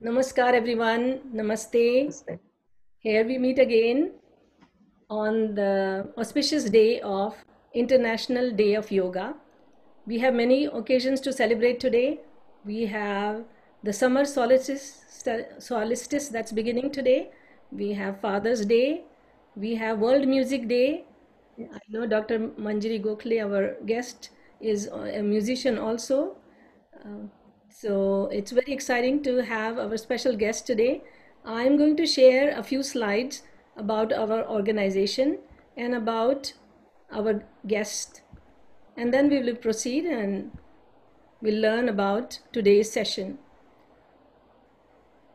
Namaskar everyone, Namaste. Here we meet again on the auspicious day of International Day of Yoga. We have many occasions to celebrate today. We have the summer solstice that's beginning today. We have Father's Day. We have World Music Day. I know Dr. Manjari Gokhale, our guest, is a musician also. So it's very exciting to have our special guest today. I'm going to share a few slides about our organization and about our guest. And then we will proceed and we'll learn about today's session.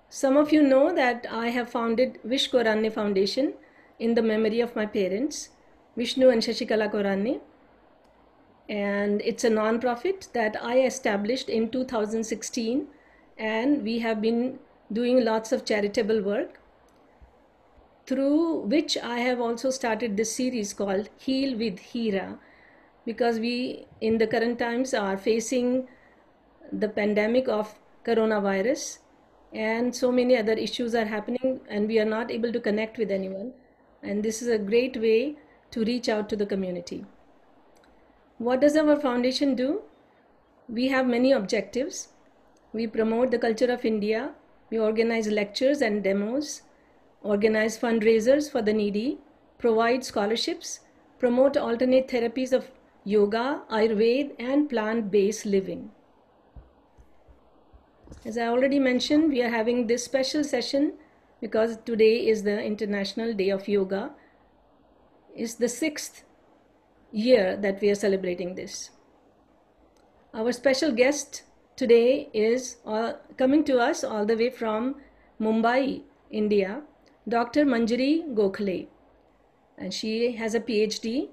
Some of you know that I have founded Vish Koranne Foundation in the memory of my parents, Vishnu and Shashikala Koranne. And it's a non-profit that I established in 2016, and we have been doing lots of charitable work, through which I have also started this series called Heal with Hira, because we in the current times are facing the pandemic of coronavirus, and so many other issues are happening and we are not able to connect with anyone, and this is a great way to reach out to the community. What does our foundation do? We have many objectives. We promote the culture of India. We organize lectures and demos, organize fundraisers for the needy, provide scholarships, promote alternate therapies of yoga, Ayurveda, and plant-based living. As I already mentioned, we are having this special session because today is the International Day of Yoga. It's the 6th year that we are celebrating this. Our special guest today is coming to us all the way from Mumbai, India, Dr. Manjari Gokhale, and she has a PhD.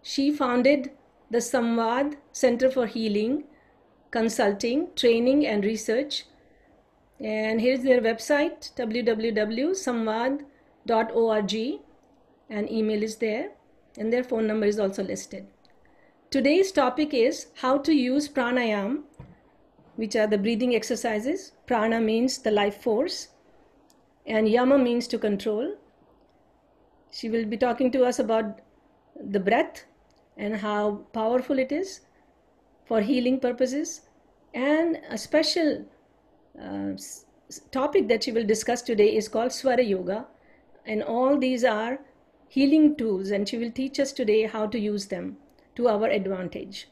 She founded the Samvad Center for Healing, Consulting, Training and Research, and here's their website, www.samvad.org, and email is there, and their phone number is also listed. Today's topic is how to use pranayam, which are the breathing exercises. Prana means the life force and yama means to control. She will be talking to us about the breath and how powerful it is for healing purposes, and a special topic that she will discuss today is called Swara Yoga, and all these are healing tools, and she will teach us today how to use them to our advantage.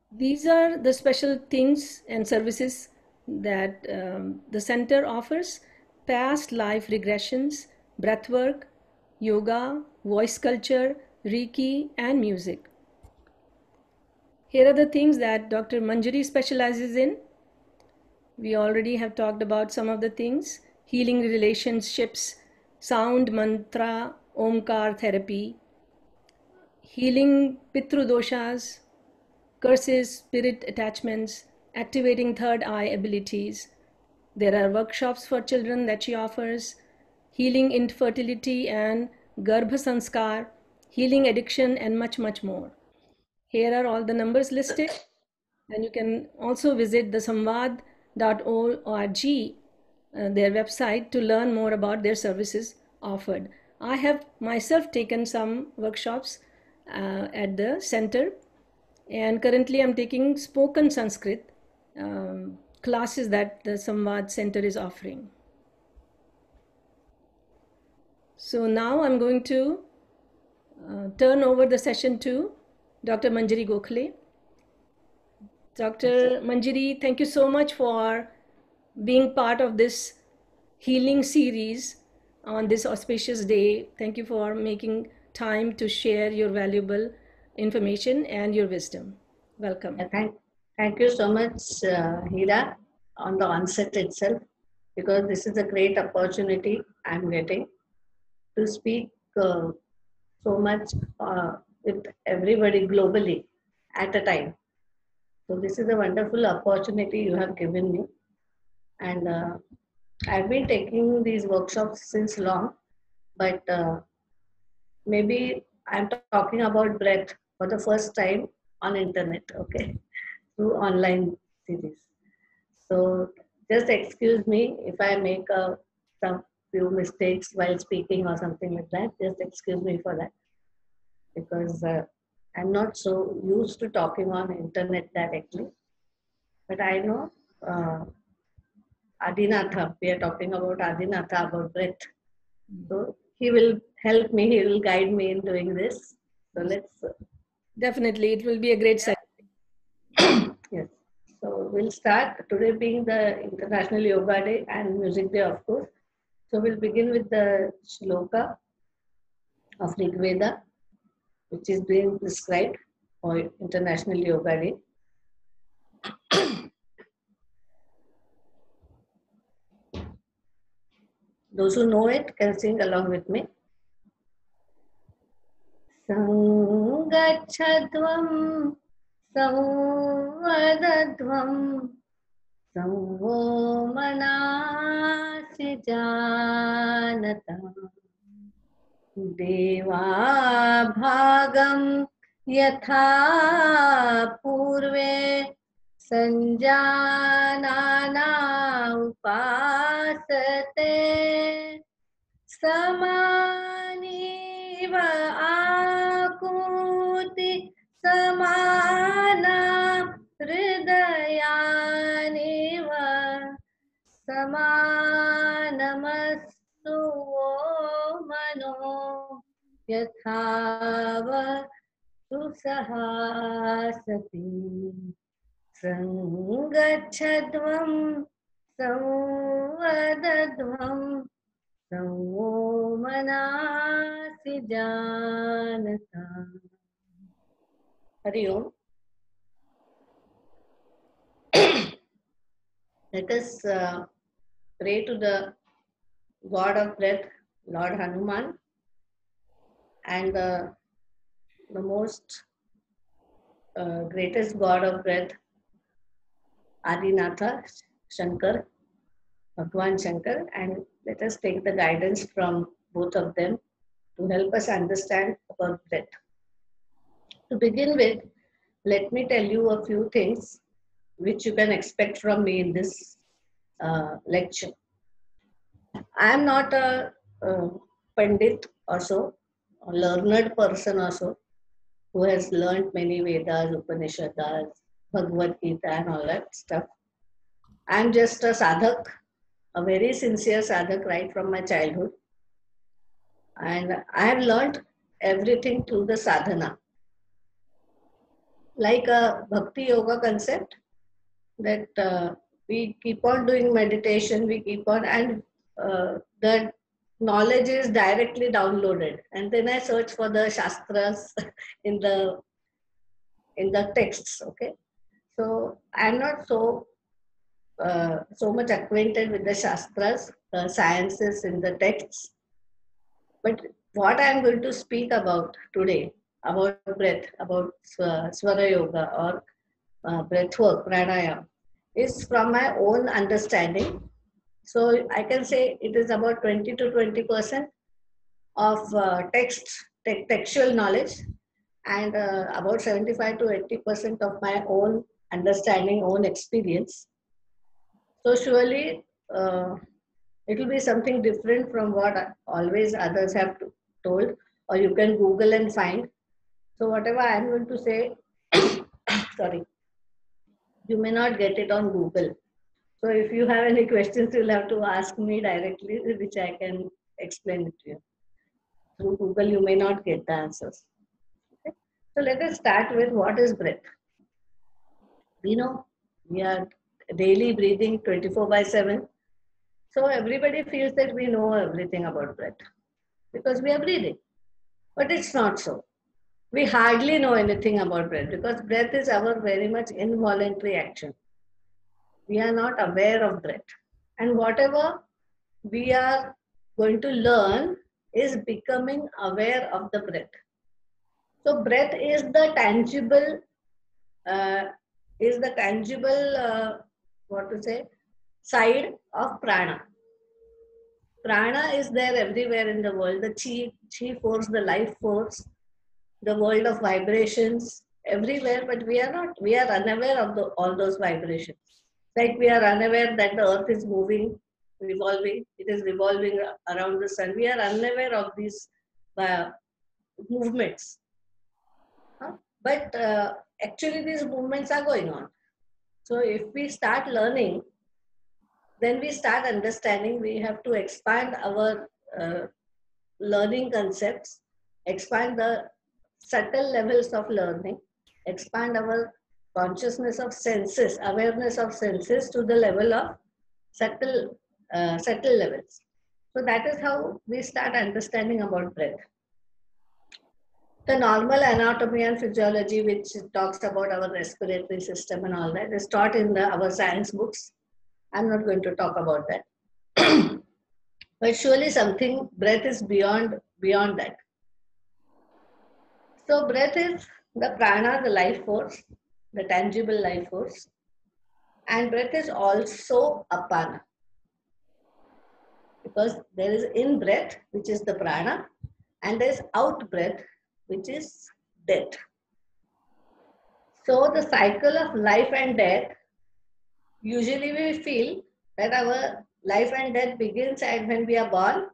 These are the special things and services that the center offers: past life regressions, breathwork, yoga, voice culture, Reiki, and music. Here are the things that Dr. Manjari specializes in. We already have talked about some of the things: healing relationships, sound mantra, Omkar therapy, healing Pitru doshas, curses, spirit attachments, activating third eye abilities. There are workshops for children that she offers, healing infertility and Garbha Sanskar, healing addiction, and much, much more. Here are all the numbers listed, and you can also visit the samvad.org, their website, to learn more about their services offered. I have myself taken some workshops at the center, and currently I'm taking spoken Sanskrit classes that the Samvad Center is offering. So now I'm going to turn over the session to Dr. Manjari Gokhale. Dr. Manjari, thank you so much for being part of this healing series on this auspicious day. Thank you for making time to share your valuable information and your wisdom. Welcome. Thank you so much, Hira, on the onset itself, because this is a great opportunity I'm getting to speak so much with everybody globally at a time. So this is a wonderful opportunity you have given me. And I've been taking these workshops since long, but maybe I'm talking about breath for the first time on internet, okay, through online series. So just excuse me if I make some few mistakes while speaking or something like that. Just excuse me for that, because I'm not so used to talking on internet directly. But I know Adinatha. We are talking about Adinatha, about breath. So he will help me. He will guide me in doing this. So let's. Definitely, it will be a great session. Yes. So we'll start today being the International Yoga Day and Music Day, of course. So we'll begin with the shloka of Rig Veda, which is being prescribed for International Yoga Day. Those who know it can sing along with me. Sangachadvam Samvadadvam Samvo Manasi Janata Deva Bhagam Yatha Purve Sanjanana Upasate Samaniva Akuti Samana Hridayaniva Samanamastu Mano Yathava Susahasati Sangachadvam Samvadadvam Samvo Manasi Janata. Hari Om. Let us pray to the God of breath, Lord Hanuman, and the most greatest God of breath, Adinatha, Shankar, Bhagwan Shankar, and let us take the guidance from both of them to help us understand about breath. To begin with, let me tell you a few things which you can expect from me in this lecture. I am not a Pandit or so, a learned person or so, who has learned many Vedas, Upanishads, Bhagavad Gita, and all that stuff. I am just a sadhak, a very sincere sadhak right from my childhood. And I have learned everything through the sadhana. Like a bhakti yoga concept, that we keep on doing meditation, we keep on, and the knowledge is directly downloaded. And then I search for the shastras in the texts. Okay, so I'm not so much acquainted with the shastras, sciences in the texts. But what I'm going to speak about today, about breath, about Swara Yoga or breath work, pranayama, is from my own understanding. So I can say it is about 20 to 20% of textual knowledge, and about 75 to 80% of my own understanding, own experience. So surely it will be something different from what always others have told, or you can Google and find. So whatever I am going to say, sorry, you may not get it on Google. So if you have any questions, you'll have to ask me directly, which I can explain it to you. Through Google, you may not get the answers. Okay? So let us start with what is breath. We know we are daily breathing 24/7. So everybody feels that we know everything about breath because we are breathing. But it's not so. We hardly know anything about breath because breath is our very much involuntary action. We are not aware of breath. And whatever we are going to learn is becoming aware of the breath. So breath is the tangible, what to say, side of prana. Prana is there everywhere in the world. The chi force, the life force, the world of vibrations, everywhere, but we are not. We are unaware of all those vibrations. Like we are unaware that the earth is moving, revolving. It is revolving around the sun. We are unaware of these uh, movements. Huh? But actually, these movements are going on. So if we start learning, then we start understanding. We have to expand our learning concepts, expand the subtle levels of learning, expand our consciousness of senses, awareness of senses to the level of subtle levels. So that is how we start understanding about breath. The normal anatomy and physiology, which talks about our respiratory system and all that, is taught in our science books. I'm not going to talk about that. But surely something, breath is beyond that. So breath is the prana, the life force, the tangible life force. And breath is also apana. Because there is in breath, which is the prana, and there is out breath, which is death. So the cycle of life and death, usually we feel that our life and death begins at when we are born,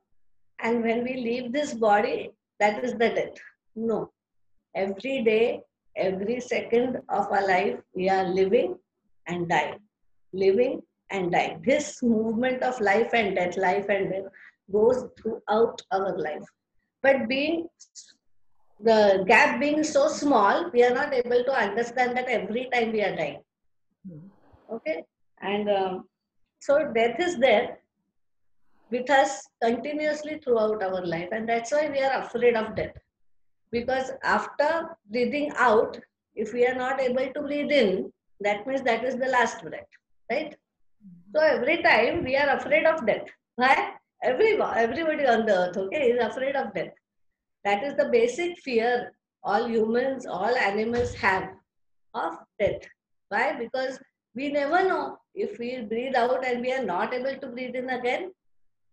and when we leave this body, that is the death. No. Every day, every second of our life, we are living and dying. Living and dying. This movement of life and death goes throughout our life. But the gap being so small, we are not able to understand that every time we are dying. Okay? And so death is there with us continuously throughout our life. And that's why we are afraid of death. Because after breathing out, if we are not able to breathe in, that means that is the last breath, right? So every time we are afraid of death. Why? Everybody on the earth, okay, is afraid of death. That is the basic fear all humans, all animals have of death. Why? Because we never know if we breathe out and we are not able to breathe in again.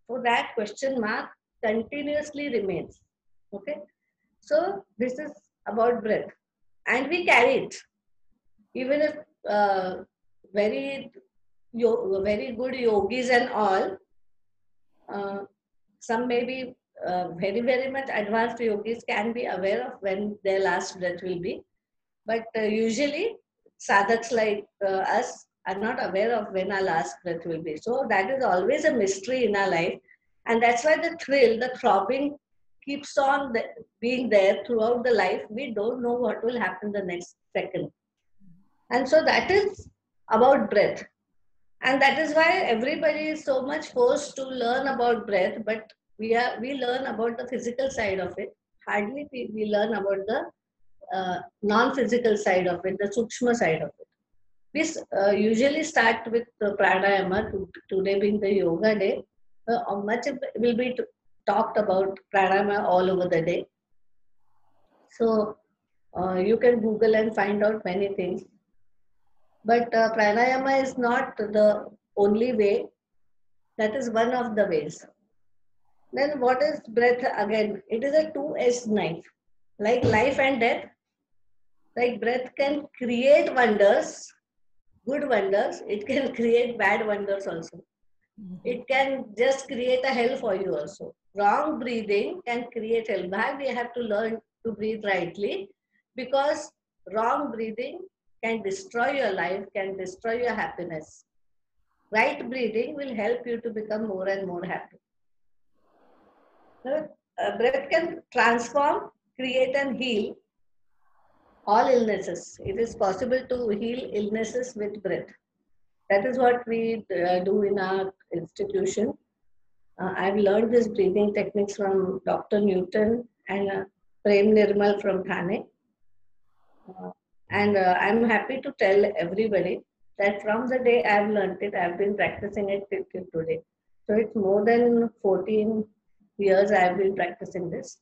So that question mark continuously remains. Okay. So this is about breath, and we carry it. Even if very very good yogis and all, some maybe very much advanced yogis can be aware of when their last breath will be, but usually sadhaks like us are not aware of when our last breath will be. So that is always a mystery in our life, and that's why the thrill, the throbbing keeps on being there throughout the life. We don't know what will happen the next second. And so that is about breath. And that is why everybody is so much forced to learn about breath, but we learn about the physical side of it. Hardly we learn about the non-physical side of it, the sukshma side of it. We usually start with the pranayama, today being the yoga day. Much will be talked about pranayama all over the day. So you can Google and find out many things. But pranayama is not the only way. That is one of the ways. Then what is breath again? It is a two-edged knife. Like life and death, like breath can create wonders, good wonders. It can create bad wonders also. It can just create a hell for you also. Wrong breathing can create hell. Why we have to learn to breathe rightly? Because wrong breathing can destroy your life, can destroy your happiness. Right breathing will help you to become more and more happy. Breath can transform, create and heal all illnesses. It is possible to heal illnesses with breath. That is what we do in our institution. I've learned this breathing techniques from Dr. Newton and Prem Nirmal from Thane. And I'm happy to tell everybody that from the day I've learned it, I've been practicing it till today. So it's more than 14 years I've been practicing this.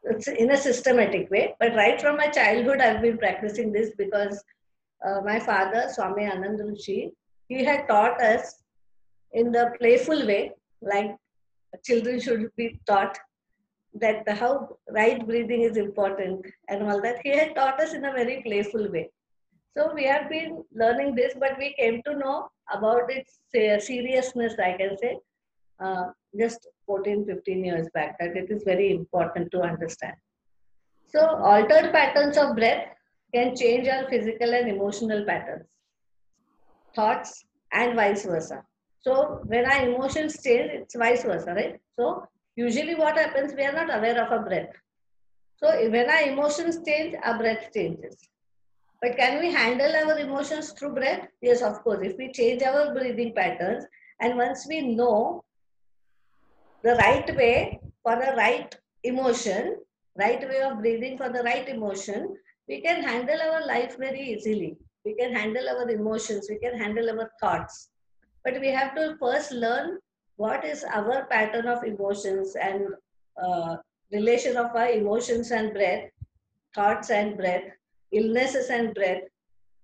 It's in a systematic way, but right from my childhood, I've been practicing this because my father, Swami Anand Rishi, he had taught us in the playful way, like children should be taught. that how right breathing is important and all that. He had taught us in a very playful way. So we have been learning this, but we came to know about its seriousness, I can say, just 14, 15 years back, that it is very important to understand. So altered patterns of breath can change our physical and emotional patterns, thoughts, and vice versa. So when our emotions change, it's vice versa, right? So usually what happens, we are not aware of our breath. So when our emotions change, our breath changes. But can we handle our emotions through breath? Yes, of course. If we change our breathing patterns, and once we know the right way for the right emotion, right way of breathing for the right emotion, we can handle our life very easily. We can handle our emotions, we can handle our thoughts. But we have to first learn what is our pattern of emotions and relation of our emotions and breath, thoughts and breath, illnesses and breath.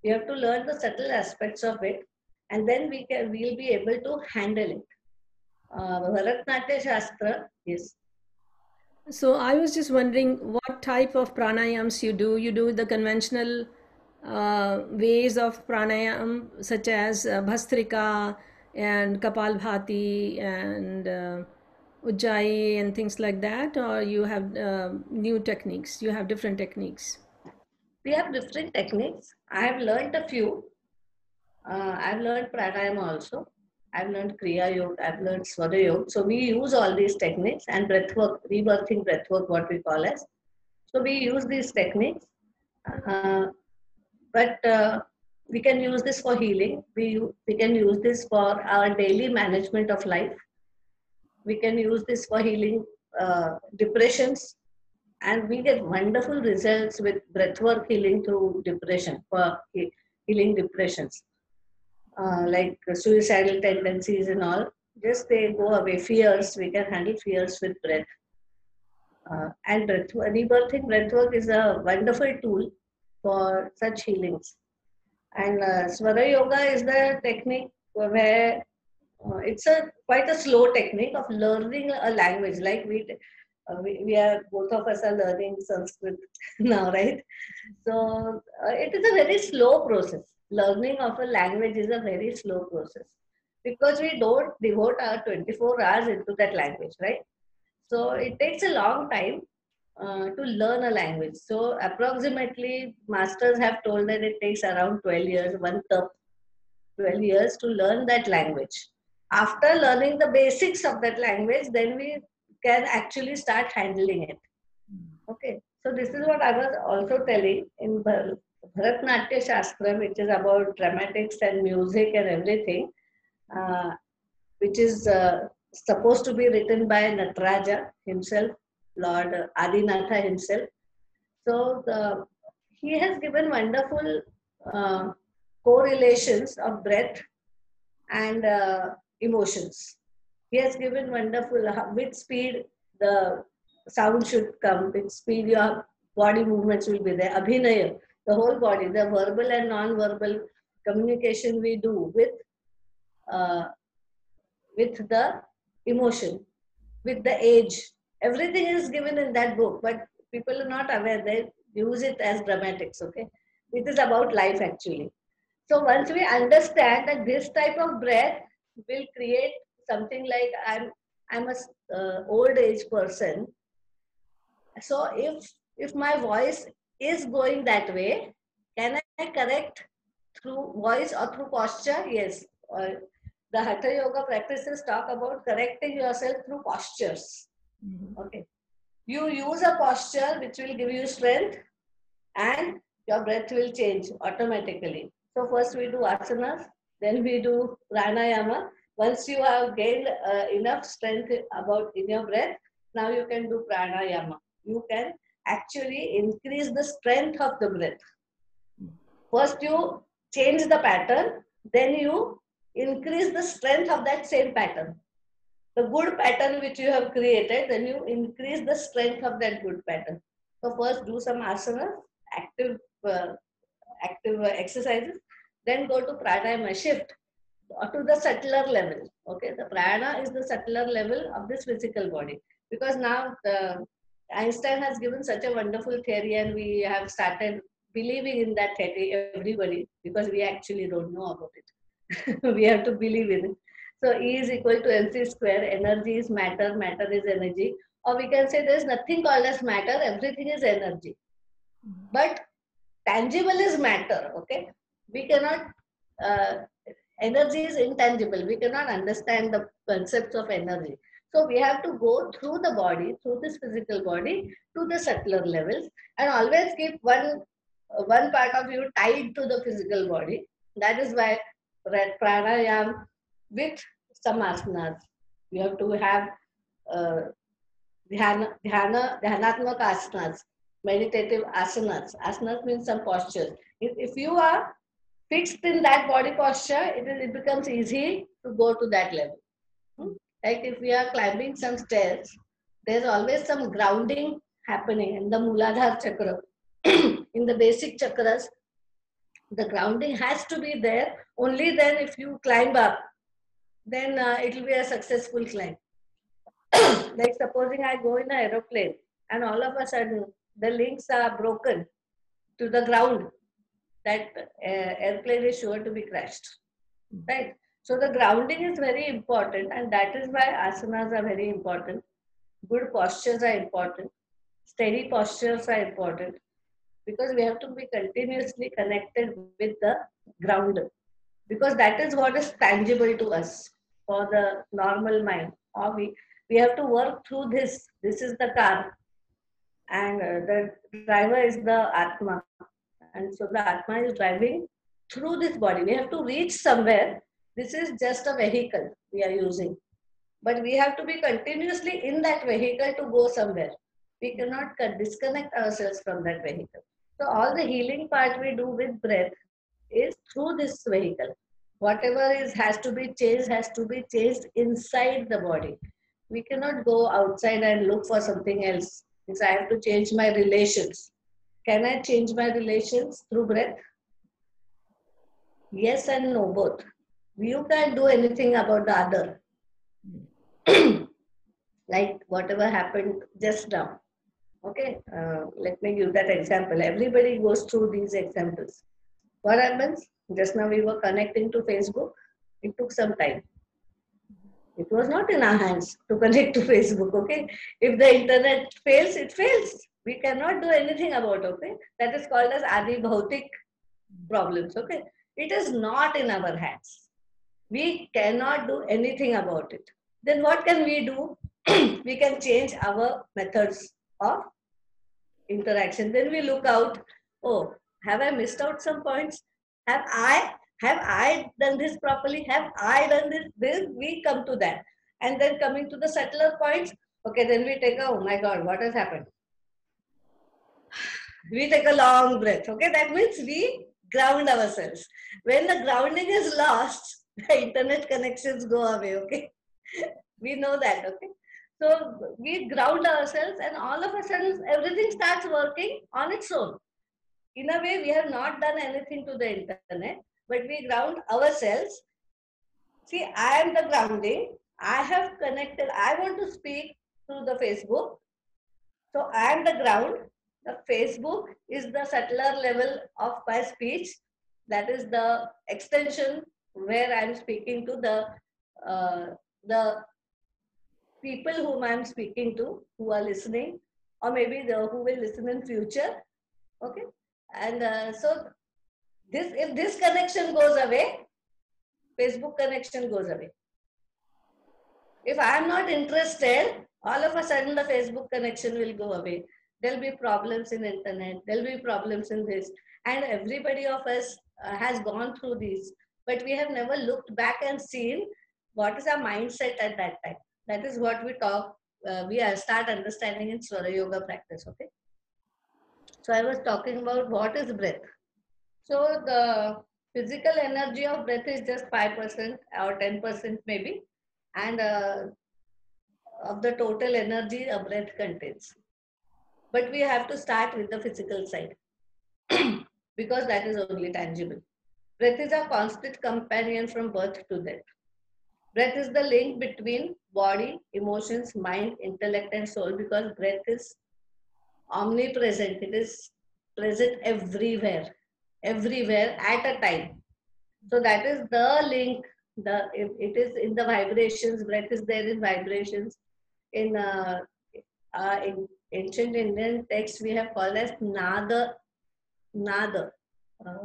We have to learn the subtle aspects of it, and then we'll be able to handle it. Bharatnatyam Shastra is. So I was just wondering what type of pranayams you do. You do the conventional ways of pranayam, such as Bhastrika and Kapalbhati and Ujjayi and things like that, or you have new techniques. You have different techniques. We have different techniques. I have learned a few. I've learned pranayama also. I've learned Kriya Yoga. I've learned Swara Yoga. So we use all these techniques and breath work, rebirthing breath work, what we call as. So we use these techniques, uh, but we can use this for healing. We can use this for our daily management of life. We can use this for healing depressions, and we get wonderful results with breathwork healing through depression, for healing depressions, like suicidal tendencies and all. Just they go away. Fears, we can handle fears with breath. And rebirthing breathwork is a wonderful tool for such healings. And Swara Yoga is the technique where it's a quite a slow technique of learning a language. Like we are, both of us are learning Sanskrit now, right? So it is a very slow process. Learning of a language is a very slow process because we don't devote our 24 hours into that language, right? So it takes a long time to learn a language. So approximately, masters have told that it takes around 12 years, 12 years to learn that language. After learning the basics of that language, then we can actually start handling it. Okay. So this is what I was also telling in Bharatnatyam Shastra, which is about dramatics and music and everything, uh, which is supposed to be written by Nataraja himself, Lord Adinatha himself. So he has given wonderful uh, correlations of breath and emotions. He has given wonderful with speed the sound should come, with speed your body movements will be there. Abhinaya, the whole body, the verbal and non-verbal communication we do uh, with the emotion, with the age. Everything is given in that book, but people are not aware. They use it as dramatics. Okay, it is about life actually. So once we understand that this type of breath will create something like I'm a old age person. So if my voice is going that way, can I correct through voice or through posture? Yes. The Hatha Yoga practices talk about correcting yourself through postures. Okay. You use a posture which will give you strength and your breath will change automatically. So first we do asanas, then we do pranayama. Once you have gained enough strength about in your breath, now you can do pranayama. You can actually increase the strength of the breath. First you change the pattern, then you increase the strength of that same pattern. The good pattern which you have created, then you increase the strength of that good pattern. So first do some asanas, active uh, active exercises, then go to pranayama, shift to the subtler level. Okay, the prana is the subtler level of this physical body, because now Einstein has given such a wonderful theory, and we have started believing in that theory, everybody, because we actually don't know about it. We have to believe in it. So E is equal to mc square. Energy is matter, matter is energy. Or we can say there's nothing called as matter, everything is energy. But tangible is matter, okay? We cannot, uh, energy is intangible. We cannot understand the concepts of energy. So we have to go through the body, through this physical body, to the subtler levels, and always keep one part of you tied to the physical body. That is why pranayam with some asanas. You have to have uh, dhyanatmaka asanas, meditative asanas. Asanas means some postures. If you are fixed in that body posture, it becomes easy to go to that level. Like if we are climbing some stairs, there's always some grounding happening in the Muladhara chakra. In the basic chakras, the grounding has to be there. Only then, if you climb up, then it will be a successful climb. Like supposing I go in an aeroplane and all of a sudden the links are broken to the ground, that airplane is sure to be crashed, right? So the grounding is very important, and that is why asanas are very important. Good postures are important. Steady postures are important, because we have to be continuously connected with the ground, because that is what is tangible to us. For the normal mind, or we have to work through this is the car, and the driver is the atma, and so the atma is driving through this body. We have to reach somewhere. This is just a vehicle we are using, but we have to be continuously in that vehicle to go somewhere. We cannot disconnect ourselves from that vehicle. So all the healing part we do with breath is through this vehicle. Whatever is has to be changed inside the body. We cannot go outside and look for something else. Means I have to change my relations. Can I change my relations through breath? Yes and no, both. You can't do anything about the other. Like whatever happened just now. Okay, let me give that example. Everybody goes through these examples. What happens? Just now we were connecting to Facebook. It took some time. It was not in our hands to connect to Facebook. Okay, if the internet fails, it fails. We cannot do anything about. Okay, that is called as Adi Bhautik problems. Okay, it is not in our hands. We cannot do anything about it. Then what can we do? We can change our methods of interaction. Then we look out, oh, have I missed out some points? Have I done this properly? Have I done this? Then we come to that. And then coming to the subtler points, okay, then we take a, oh my God, what has happened? We take a long breath. Okay, that means we ground ourselves. When the grounding is lost, the internet connections go away. Okay, we know that. Okay, so we ground ourselves, and all of a sudden, everything starts working on its own. In a way, we have not done anything to the internet, but we ground ourselves. See, I am the grounding. I have connected. I want to speak through the Facebook. So I am the ground. The Facebook is the subtler level of my speech. That is the extension where I am speaking to the people whom I am speaking to, who are listening, or maybe who will listen in future. Okay, and so this, if this connection goes away, Facebook connection goes away. If I am not interested, all of a sudden the Facebook connection will go away. There'll be problems in internet. There'll be problems in this, and everybody of us has gone through these, but we have never looked back and seen what is our mindset at that time. That is what we talk. We start understanding in Swara Yoga practice. Okay. So I was talking about what is breath. So the physical energy of breath is just 5% or 10% maybe, and of the total energy a breath contains. But we have to start with the physical side because that is only tangible. Breath is a constant companion from birth to death. Breath is the link between body, emotions, mind, intellect, and soul, because breath is omnipresent. It is present everywhere, everywhere at a time. So that is the link. It is in the vibrations. Breath is there in vibrations. In ancient Indian texts, we have called as Nada,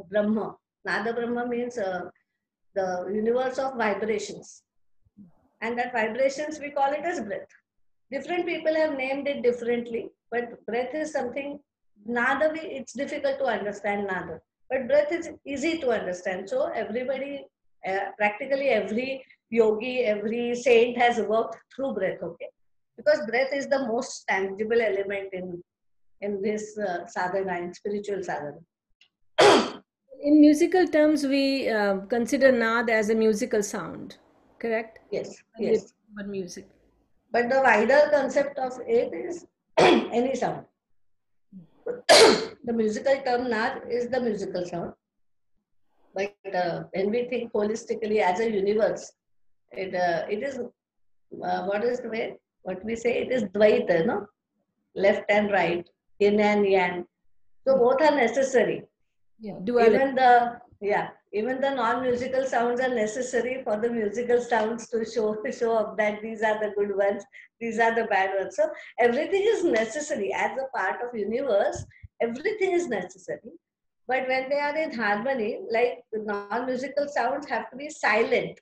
Brahma. Nada Brahma means the universe of vibrations, and that vibrations we call it as breath. Different people have named it differently, but breath is something. Nada, it's difficult to understand Nada, but breath is easy to understand. So everybody, practically every yogi, every saint has worked through breath. Okay, because breath is the most tangible element in this sadhana, in spiritual sadhana. In musical terms, we consider nad as a musical sound, correct? Yes, When we talk yes. about music. But the wider concept of it is any sound. The musical term nad is the musical sound. But when we think holistically as a universe, it is what is the way? What we say? It is dvaita, no? Left and right, yin and yang. So both are necessary. Yeah, duality. Even the non-musical sounds are necessary for the musical sounds to show up that these are the good ones, these are the bad ones. So everything is necessary as a part of universe. Everything is necessary. But when they are in harmony, like the non-musical sounds have to be silent.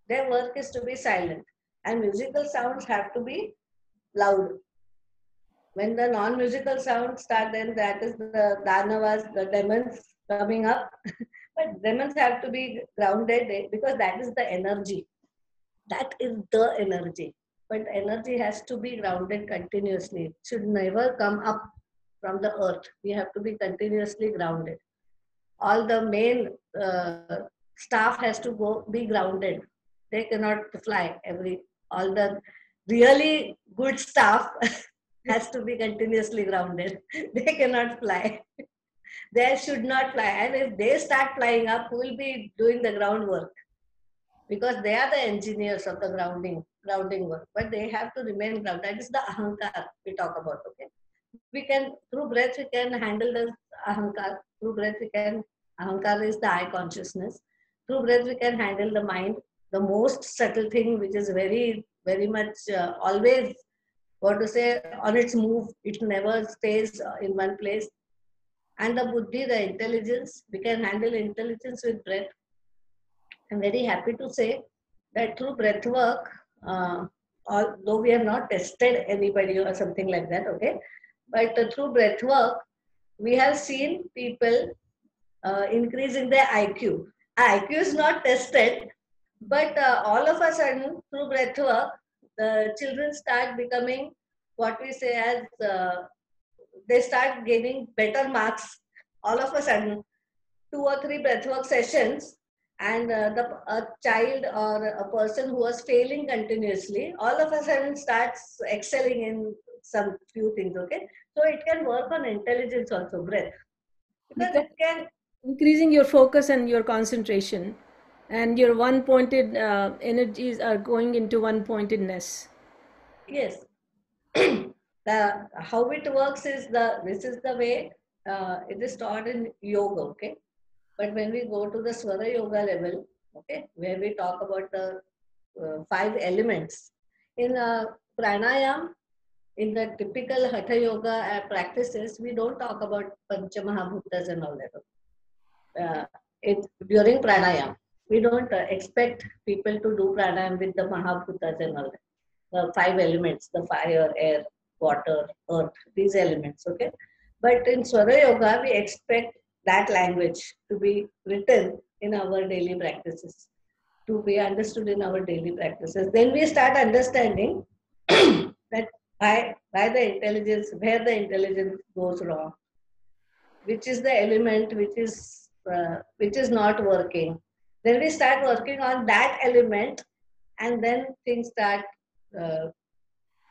Their work is to be silent, and musical sounds have to be loud. When the non-musical sounds start, then that is the Danavas, the demons coming up. But demons have to be grounded because that is the energy. That is the energy. But energy has to be grounded continuously. It should never come up from the earth. We have to be continuously grounded. All the main staff has to go be grounded. They cannot fly. All the really good staff has to be continuously grounded. They cannot fly. They should not fly. And if they start flying up, who will be doing the groundwork? Because they are the engineers of the grounding work. But they have to remain grounded. That is the ahankar we talk about. Okay, we can through breath we can handle the ahankar. Through breath we can ahankar is the I consciousness. Through breath we can handle the mind. The most subtle thing, which is very much always what to say on its move. It never stays in one place. And the buddhi, the intelligence, we can handle intelligence with breath. I'm very happy to say that through breath work, although we have not tested anybody or something like that, okay, but through breath work, we have seen people increasing their IQ. IQ is not tested, but all of a sudden, through breath work, the children start becoming what we say as they start gaining better marks all of a sudden. 2 or 3 breathwork sessions, and a child or a person who was failing continuously all of a sudden starts excelling in some few things. Okay, so it can work on intelligence also, breath, because Because it can. increasing your focus and your concentration, and your one pointed energies are going into one pointedness. Yes. How it works is this is the way it is taught in yoga. Okay, but when we go to the Swara Yoga level, okay, where we talk about the 5 elements in pranayam, in the typical Hatha Yoga practices, we don't talk about Pancha Mahabhutas and all that. During pranayam, we don't expect people to do pranayam with the Mahabhutas and all that. The 5 elements, the fire, air, water, earth, these elements, okay? But in Swara Yoga, we expect that language to be written in our daily practices, to be understood in our daily practices. Then we start understanding that why the intelligence, where the intelligence goes wrong, which is the element which is not working. Then we start working on that element, and then things start uh,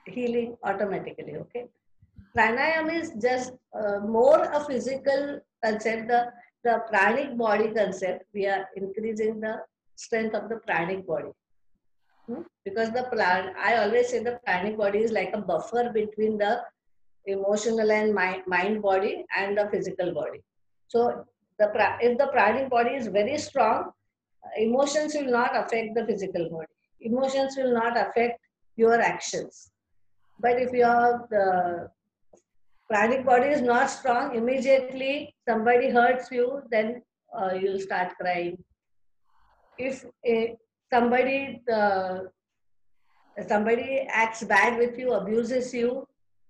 healing automatically. Okay, pranayam is just more a physical concept. The pranic body concept. We are increasing the strength of the pranic body. Because I always say the pranic body is like a buffer between the emotional and mind body and the physical body. So if the pranic body is very strong, emotions will not affect the physical body. Emotions will not affect your actions. But if your pranic body is not strong, immediately somebody hurts you, then you'll start crying. If somebody somebody acts bad with you, abuses you,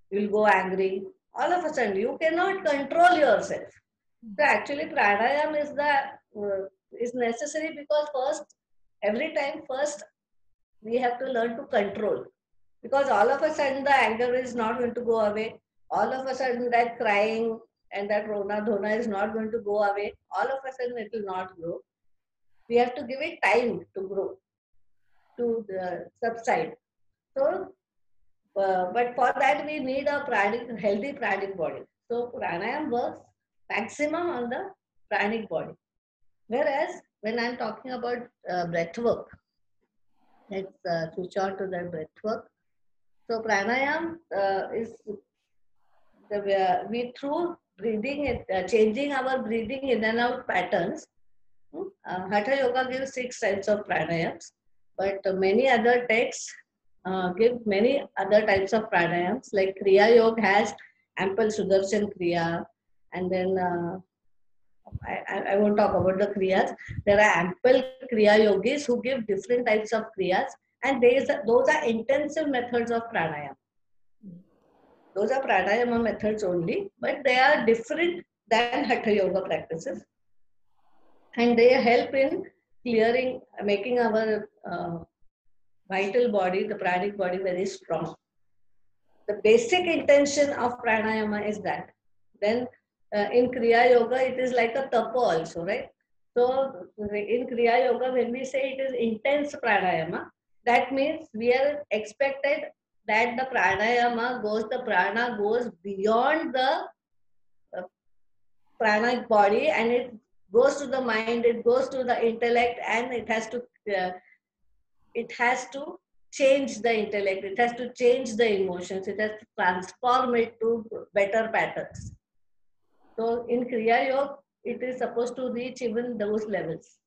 you'll go angry. All of a sudden, you cannot control yourself. So actually, pranayam is necessary because every time first we have to learn to control. Because all of a sudden the anger is not going to go away. All of a sudden that crying and that rona dhona is not going to go away. All of a sudden it will not grow. We have to give it time to grow, to subside. So, but for that we need a healthy pranic body. So pranayam works maximum on the pranic body. Whereas when I'm talking about breath work, let's switch on to the breath work. So pranayam is we through breathing, changing our breathing in and out patterns. Hatha Yoga gives 6 types of pranayams, but many other texts give many other types of pranayams. Like Kriya Yoga has ample Sudarshan Kriya, and then I won't talk about the Kriyas. There are ample Kriya Yogis who give different types of Kriyas, and those are intensive methods of pranayam. Those are pranayama methods only, but they are different than Hatha Yoga practices. And they help in clearing, making our vital body, the pranic body, very strong. The basic intention of pranayama is that. Then in Kriya Yoga, it is like a tapa also, right? So in Kriya Yoga, when we say it is intense pranayama, that means we are expected that the prana goes beyond the pranic body, and it goes to the mind, it goes to the intellect, and it has to change the intellect, it has to change the emotions, it has to transform it to better patterns. So in Kriya Yoga, it is supposed to reach even those levels.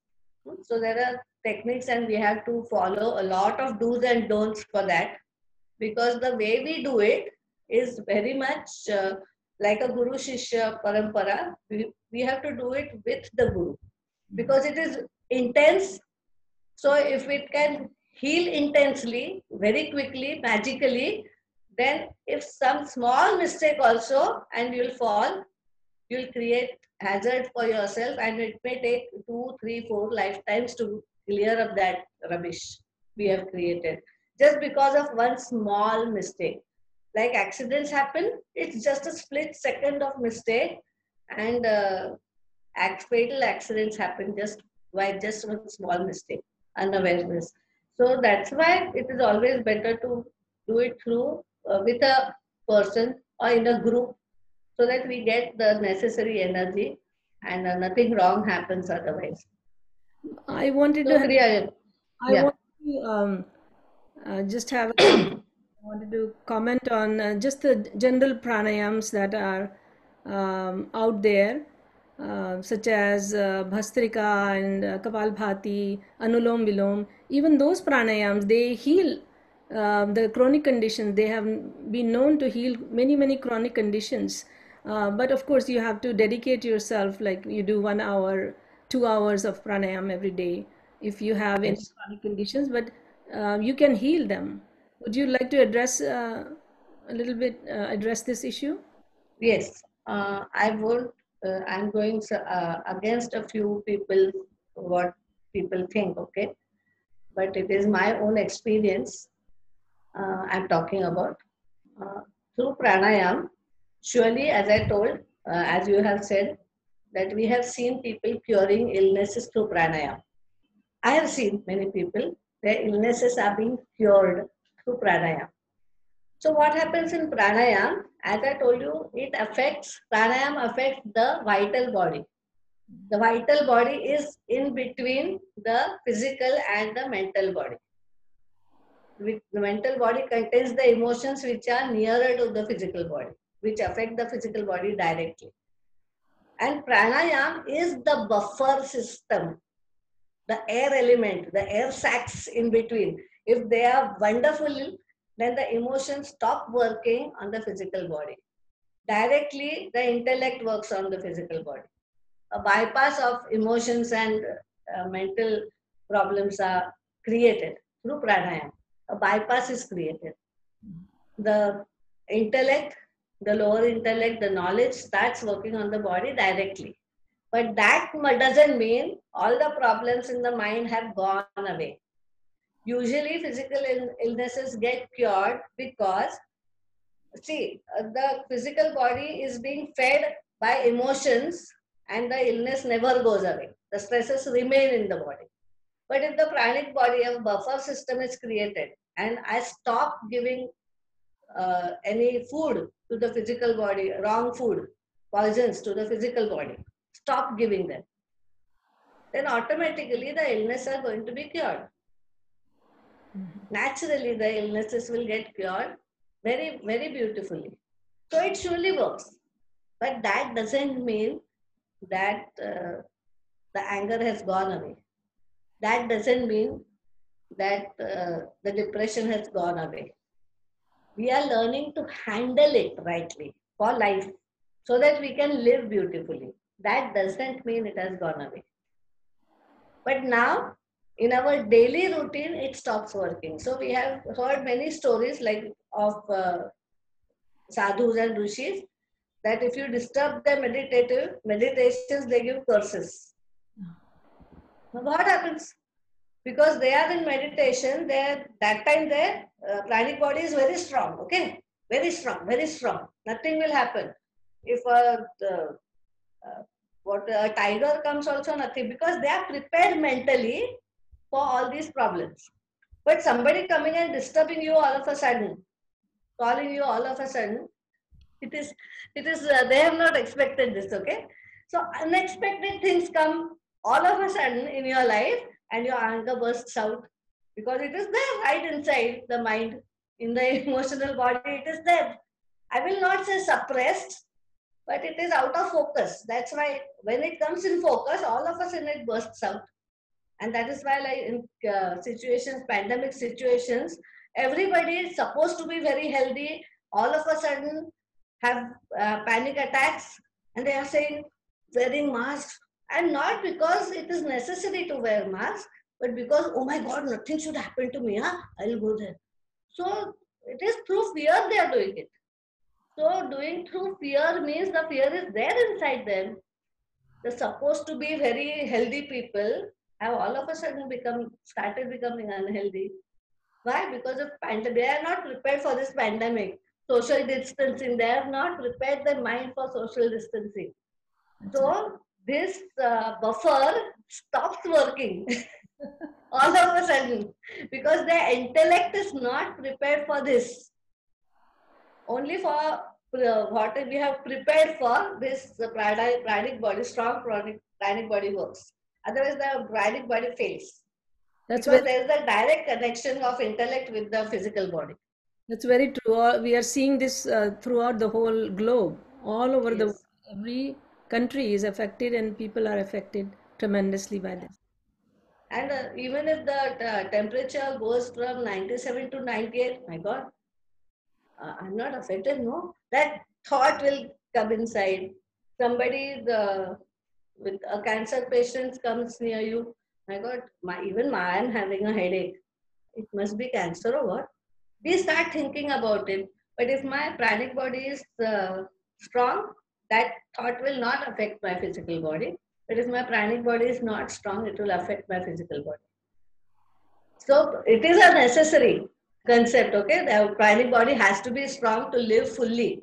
So there are techniques, and we have to follow a lot of do's and don'ts for that, because the way we do it is very much like a Guru Shishya Parampara. We have to do it with the Guru, because it is intense. So if it can heal intensely, very quickly, magically, then if some small mistake also and you'll fall, you'll create hazard for yourself, and it may take 2, 3, 4 lifetimes to clear up that rubbish we have created just because of one small mistake. Like accidents happen, it's just a split second of mistake, and fatal accidents happen just by just one small mistake, unawareness. So that's why it is always better to do it through with a person or in a group, so that we get the necessary energy, and nothing wrong happens otherwise. I wanted So to Kriya, I yeah. want to just have a comment. I wanted to comment on just the general pranayams that are out there, such as Bhastrika and Kapalbhati, Anulom Vilom. Even those pranayams, they heal the chronic conditions. They have been known to heal many chronic conditions. But of course, you have to dedicate yourself, like you do 1 hour, 2 hours of pranayam every day if you have any Yes. chronic conditions, but you can heal them. Would you like to address a little bit, address this issue? Yes, I won't. I'm going against a few people, what people think, okay? But it is my own experience I'm talking about. Uh, Through pranayam, surely, as I told, as you have said, that we have seen people curing illnesses through pranayam. I have seen many people, their illnesses are being cured through pranayam. So what happens in pranayam, as I told you, pranayam affects the vital body. The vital body is in between the physical and the mental body. The mental body contains the emotions which are nearer to the physical body. which affect the physical body directly. And pranayam is the buffer system, the air element, the air sacs in between. If they are wonderful, then the emotions stop working on the physical body. Directly, the intellect works on the physical body. A bypass of emotions and mental problems are created through pranayam. A bypass is created. The intellect, the lower intellect, the knowledge starts working on the body directly. But that doesn't mean all the problems in the mind have gone away. Usually, physical illnesses get cured because, see, the physical body is being fed by emotions and the illness never goes away. The stresses remain in the body. But if the pranic body, a buffer system is created and I stop giving any food to the physical body, wrong food, poisons to the physical body, stop giving them, then automatically the illness are going to be cured. Naturally, the illnesses will get cured very, very beautifully. So it surely works. But that doesn't mean that the anger has gone away. That doesn't mean that the depression has gone away. We are learning to handle it rightly for life so that we can live beautifully. That doesn't mean it has gone away. But now, in our daily routine, it stops working. So we have heard many stories like of sadhus and rishis that if you disturb their meditations, they give curses. Now what happens? Because they are in meditation, that time their pranic body is very strong, okay? Very strong, very strong. Nothing will happen. If a tiger comes also, nothing, because they are prepared mentally for all these problems. But somebody coming and disturbing you all of a sudden, calling you all of a sudden, it is they have not expected this, okay? So unexpected things come all of a sudden in your life and your anger bursts out because it is there right inside the mind, in the emotional body, it is there. I will not say suppressed, but it is out of focus. That's why when it comes in focus, all of a sudden it bursts out. And that is why, like in situations, pandemic situations, everybody is supposed to be very healthy. All of a sudden, have panic attacks, and they are saying wearing masks, and not because it is necessary to wear masks, but because, oh my God, nothing should happen to me. Huh? I'll go there. So it is through fear they are doing it. So doing through fear means the fear is there inside them. They're supposed to be very healthy people have all of a sudden started becoming unhealthy. Why? Because of pandemic. They are not prepared for this pandemic. Social distancing. They have not prepared their mind for social distancing. So this buffer stops working all of a sudden because their intellect is not prepared for this. Only for what we have prepared for this pranic body, strong pranic body works. Otherwise, the pranic body fails. Because there is a direct connection of intellect with the physical body. That's very true. We are seeing this throughout the whole globe. All over Yes. the world, every country is affected and people are affected tremendously by this. And even if the temperature goes from 97 to 98, my God, I'm not affected, no? That thought will come inside. Somebody with a cancer patient comes near you, my God, even I am having a headache. It must be cancer or what? We start thinking about it. But if my pranic body is strong, that thought will not affect my physical body. But if my pranic body is not strong, it will affect my physical body. So it is a necessary concept, okay? The pranic body has to be strong to live fully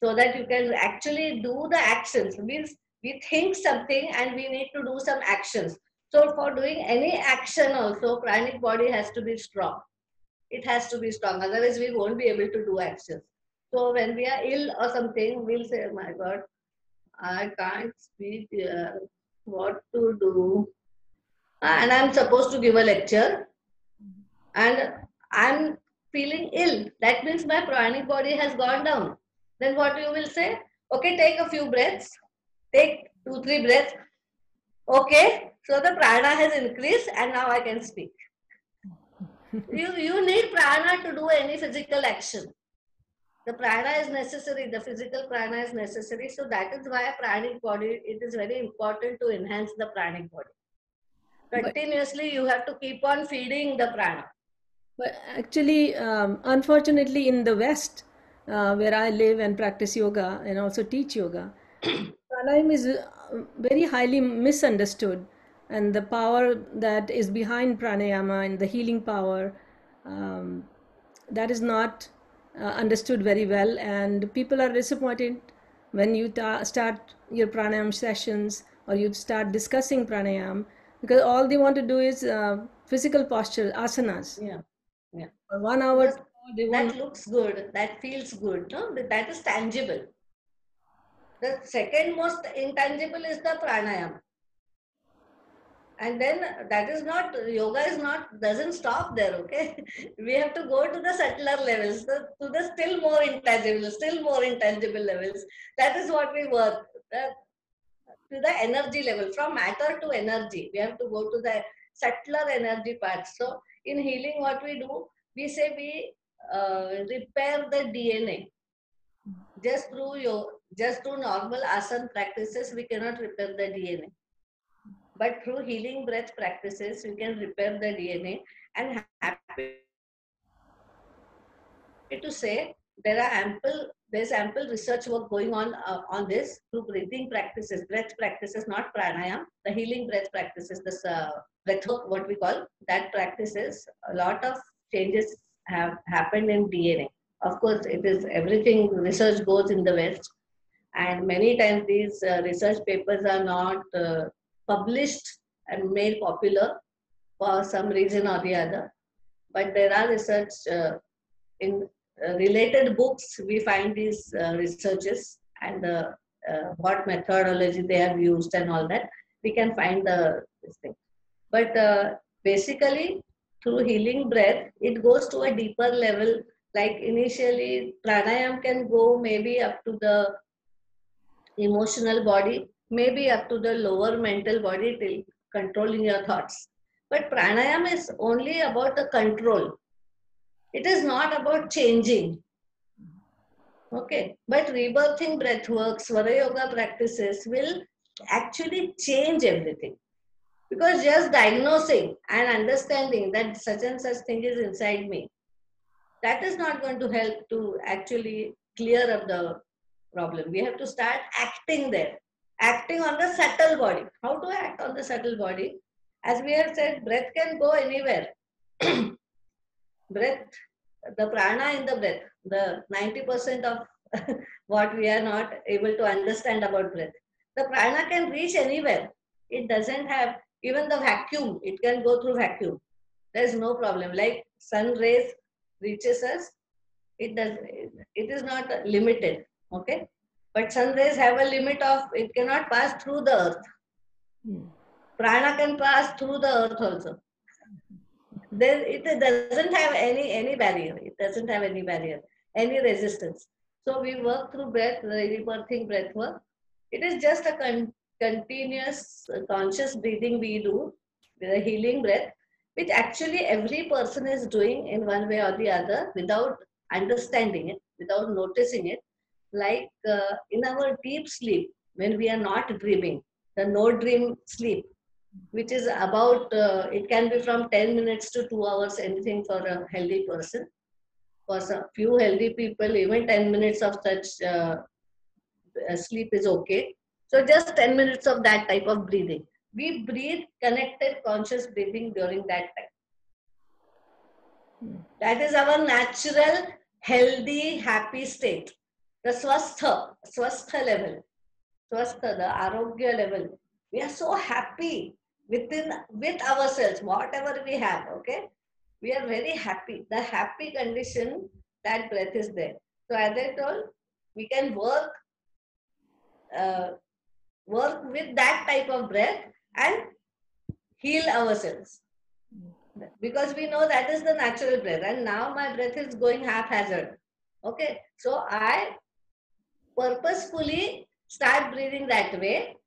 so that you can actually do the actions. Means we think something and we need to do some actions. So for doing any action also, pranic body has to be strong. It has to be strong. Otherwise, we won't be able to do actions. So when we are ill or something, we'll say, oh my God, I can't speak what to do. And I'm supposed to give a lecture and I'm feeling ill. That means my pranic body has gone down. Then what you will say? Okay, take a few breaths. Take 2-3 breaths. Okay, so the prana has increased and now I can speak. You need prana to do any physical action. The prana is necessary, the physical prana is necessary. So that is why pranic body, it is very important to enhance the pranic body. But Continuously, you have to keep on feeding the prana. But actually, unfortunately, in the West, where I live and practice yoga and also teach yoga, pranayam is very highly misunderstood, and the power that is behind pranayama and the healing power, um, that is not understood very well, and people are disappointed when you start your pranayam sessions or you start discussing pranayam, because all they want to do is physical posture asanas Yeah, yeah. for 1 hour, Because 2 hour, they that want. looks good, that feels good, no? That is tangible. The second most intangible is the pranayama. And then that is not, yoga is not, doesn't stop there, okay? We have to go to the subtler levels, to the still more intangible levels. That is what we work, to the energy level, from matter to energy. We have to go to the subtler energy part. So in healing, what we do, we say we repair the DNA. Just through normal asana practices, we cannot repair the DNA. But through healing breath practices, we can repair the DNA. And happy to say, there's ample research work going on this through breathing practices, breath practices, not pranayam, the healing breath practices, this breath work, what we call that practices. A lot of changes have happened in DNA. Of course, it is everything. Research goes in the West, and many times these research papers are not published and made popular for some reason or the other. But there are research in related books, we find these researches and what methodology they have used and all that. We can find this thing. But basically, through healing breath, it goes to a deeper level. Like initially, pranayam can go maybe up to the emotional body, maybe up to the lower mental body till controlling your thoughts. But pranayam is only about the control. It is not about changing. Okay. But rebirthing breathwork, Swara Yoga practices will actually change everything. Because just diagnosing and understanding that such and such thing is inside me, that is not going to help to actually clear up the problem. We have to start acting there, acting on the subtle body. How to act on the subtle body? As we have said, breath can go anywhere. Breath, the prana in the breath, the 90% of what we are not able to understand about breath. The prana can reach anywhere. It doesn't have, even the vacuum, it can go through vacuum. There's no problem. Like sun rays reaches us, it is not limited. Okay. But sun rays have a limit of, it cannot pass through the earth. Prana can pass through the earth also. It doesn't have any barrier. It doesn't have any barrier, any resistance. So we work through breath, the rebirthing breath work. It is just a continuous conscious breathing we do with a healing breath, which actually every person is doing in one way or the other without understanding it, without noticing it. Like in our deep sleep, when we are not dreaming, the no dream sleep, which is about, it can be from 10 minutes to 2 hours, anything for a healthy person. For some few healthy people, even 10 minutes of such sleep is okay. So just 10 minutes of that type of breathing. We breathe connected conscious breathing during that time. That is our natural, healthy, happy state. The swastha level, swastha, the arogya level. We are so happy with ourselves, whatever we have, okay? We are very happy. The happy condition, that breath is there. So as I told, we can uh, work with that type of breath and heal ourselves. Because we know that is the natural breath. And now my breath is going haphazard. Okay. So I purposefully start breathing that way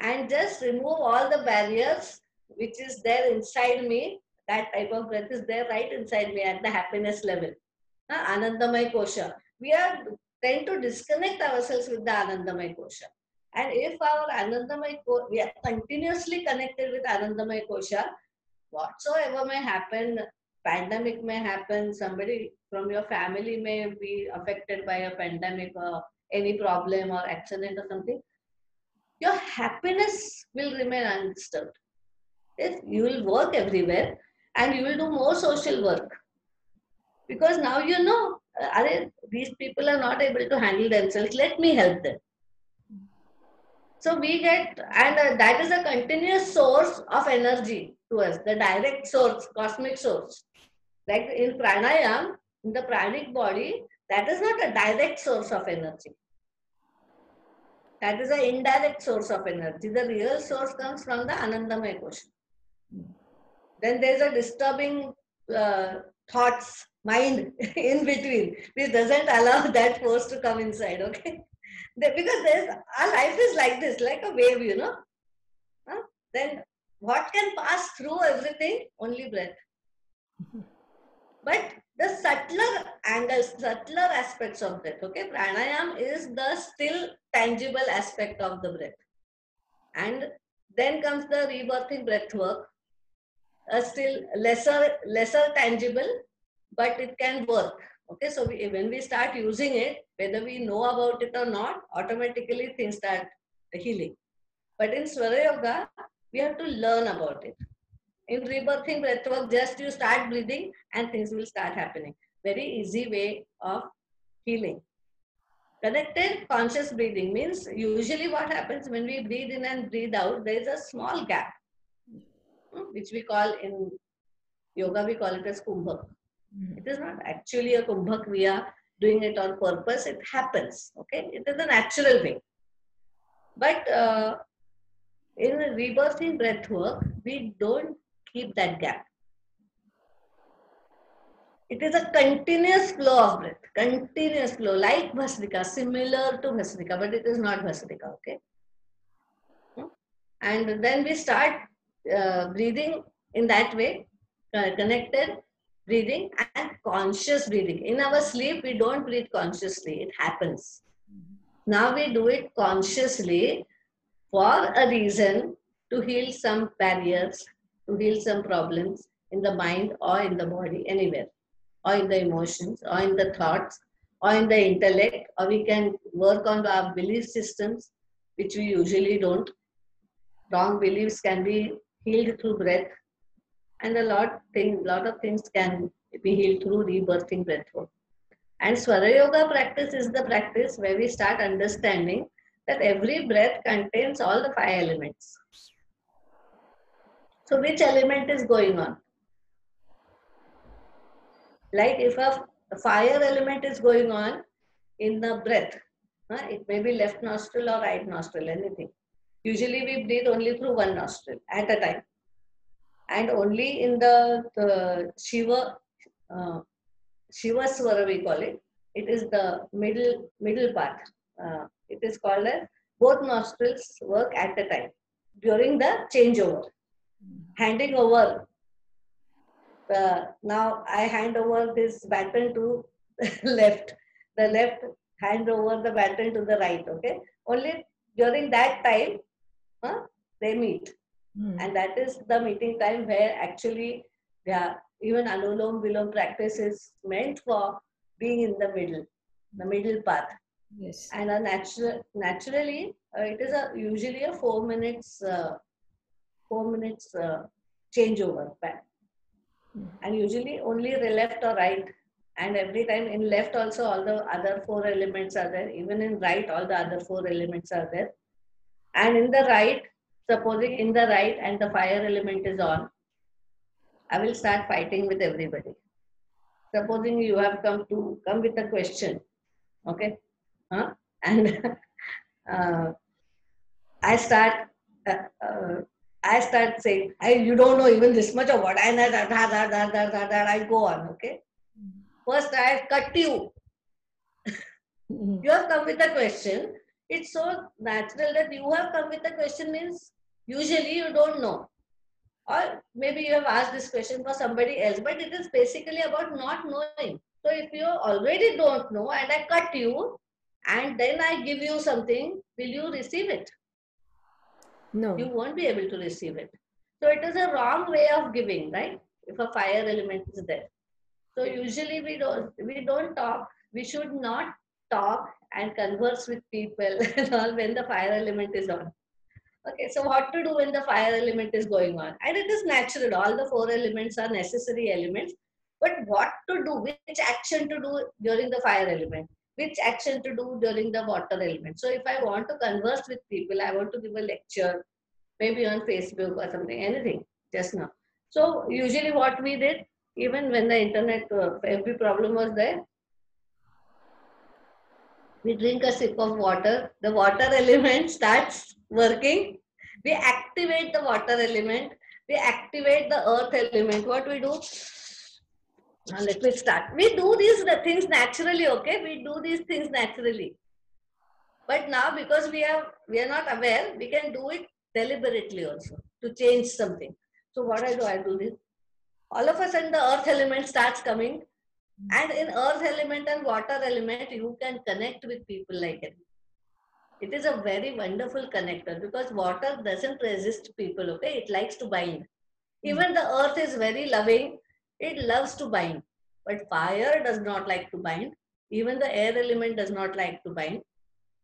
and just remove all the barriers which is there inside me. That type of breath is there right inside me at the happiness level. Anandamay Kosha. We are tend to disconnect ourselves with the Anandamay Kosha. And if our Anandamay Kosha, we are continuously connected with Anandamay Kosha, whatsoever may happen, pandemic may happen, somebody from your family may be affected by a pandemic or any problem or accident or something, your happiness will remain undisturbed. Yes, you will work everywhere and you will do more social work because now you know, these people are not able to handle themselves. Let me help them. So we get, and that is a continuous source of energy to us, the direct source, cosmic source. Like in pranayam, in the pranic body, that is not a direct source of energy. That is an indirect source of energy. The real source comes from the Anandamaya Kosha. Then there's a disturbing thoughts, mind in between, which doesn't allow that force to come inside, okay? Because our life is like this, like a wave, you know. Then what can pass through everything? Only breath. But the subtler angles, subtler aspects of breath, okay? Pranayam is the still tangible aspect of the breath. And then comes the rebirthing breath work, still lesser tangible, but it can work. Okay, so when we start using it, whether we know about it or not, automatically things start healing. But in Swara Yoga, we have to learn about it. In rebirthing breathwork, just you start breathing and things will start happening. Very easy way of healing. Connected conscious breathing means usually what happens when we breathe in and breathe out, there is a small gap, which we call in yoga, we call it as kumbhak. It is not actually a kumbhak, we are doing it on purpose, it happens, okay? It is a natural way. But in rebirthing breath work, we don't keep that gap. It is a continuous flow of breath, continuous flow, like Bhasrika, similar to Bhasrika, but it is not Bhasrika, okay? And then we start breathing in that way, connected breathing and conscious breathing. In our sleep, we don't breathe consciously, it happens. Now we do it consciously for a reason, to heal some barriers, to heal some problems in the mind or in the body, anywhere, or in the emotions, or in the thoughts, or in the intellect, or we can work on our belief systems, which we usually don't. Wrong beliefs can be healed through breath, and a lot of things can be healed through rebirthing breath work. And Swara Yoga practice is the practice where we start understanding that every breath contains all the 5 elements. So which element is going on? Like if a fire element is going on in the breath, it may be left nostril or right nostril, anything. Usually we breathe only through one nostril at a time. And only in the Shiva Swara we call it. It is the middle part. It is called as both nostrils work at a time during the changeover. Handing over. Now I hand over this baton to left. The left hand over the baton to the right. Okay. Only during that time, they meet. And that is the meeting time where actually, even Anulom Vilom practice is meant for being in the middle path. Yes. And naturally, it is usually a 4 minutes changeover back. And usually only the left or right. And every time in left also all the other 4 elements are there. Even in right, all the other 4 elements are there. And in the right, supposing in the right and the fire element is on, I will start fighting with everybody. Supposing you have come with a question, okay? And I start saying, you don't know even this much of what I go on, okay? First I cut you. You have come with a question. It's so natural that you have come with a question means usually you don't know. Or maybe you have asked this question for somebody else, but it is basically about not knowing. So if you already don't know and I cut you and then I give you something, will you receive it? No. You won't be able to receive it. So it is a wrong way of giving, right? If a fire element is there. So usually we don't talk. We should not talk and converse with people and all when the fire element is on. Okay, so what to do when the fire element is going on? And it is natural. All the four elements are necessary elements. But what to do? Which action to do during the fire element? Which action to do during the water element? So if I want to converse with people, I want to give a lecture, maybe on Facebook or something, anything, just now. So usually what we did, even when the internet, every problem was there, we drink a sip of water, the water element starts working, we activate the water element, we activate the earth element. What we do? Now let me start. We do these things naturally, okay? We do these things naturally. But now because we are not aware, we can do it deliberately also to change something. So what I do this. All of a sudden the earth element starts coming, and in earth element and water element you can connect with people like it. It is a very wonderful connector because water doesn't resist people, okay? It likes to bind. Even the earth is very loving, it loves to bind. But fire does not like to bind. Even the air element does not like to bind.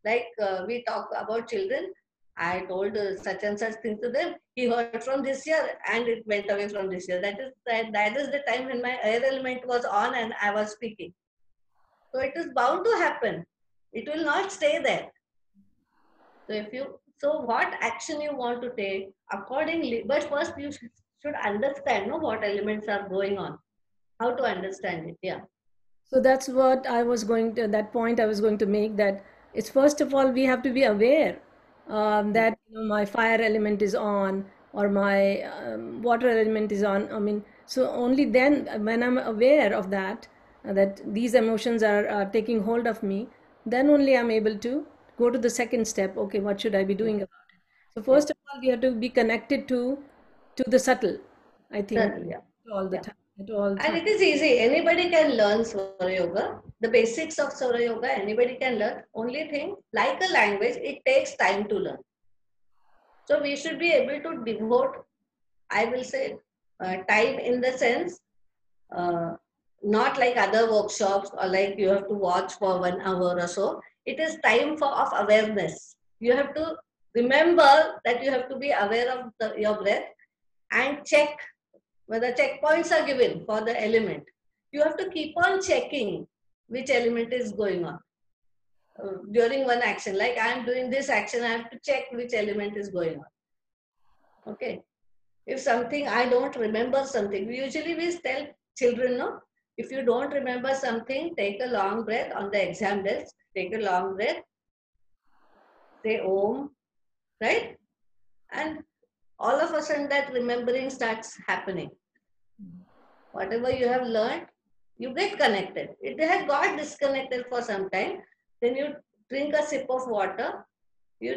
Like we talk about children, I told such and such thing to them. He heard from this year and it went away from this year. That is the time when my air element was on and I was speaking. So it is bound to happen. It will not stay there. So what action you want to take accordingly, but first you should understand what elements are going on, how to understand it. Yeah. So that's what I was going to, that point I was going to make, that it's first of all, we have to be aware that my fire element is on, or my water element is on. I mean, so only then when I'm aware of that, that these emotions are taking hold of me, then only I'm able to go to the second step. Okay, what should I be Yeah. doing about it? So Yeah. first of all, we have to be connected to the subtle, I think, Certainly. Yeah. all the Yeah. time, at all And times. it is easy. Anybody can learn Swara Yoga. The basics of Swara Yoga, anybody can learn. Only thing, like a language, it takes time to learn. So we should be able to devote, I will say, time in the sense, uh, not like other workshops or like you have to watch for 1 hour or so. It is time for of awareness. You have to remember that you have to be aware of your breath and check whether checkpoints are given for the element. You have to keep on checking which element is going on during one action. Like I am doing this action, I have to check which element is going on. Okay. If something I don't remember something, usually we tell children, no, if you don't remember something, take a long breath on the exam desk, take a long breath, say Om, right? And all of a sudden that remembering starts happening. Whatever you have learned, you get connected. It has got disconnected for some time, then you drink a sip of water, you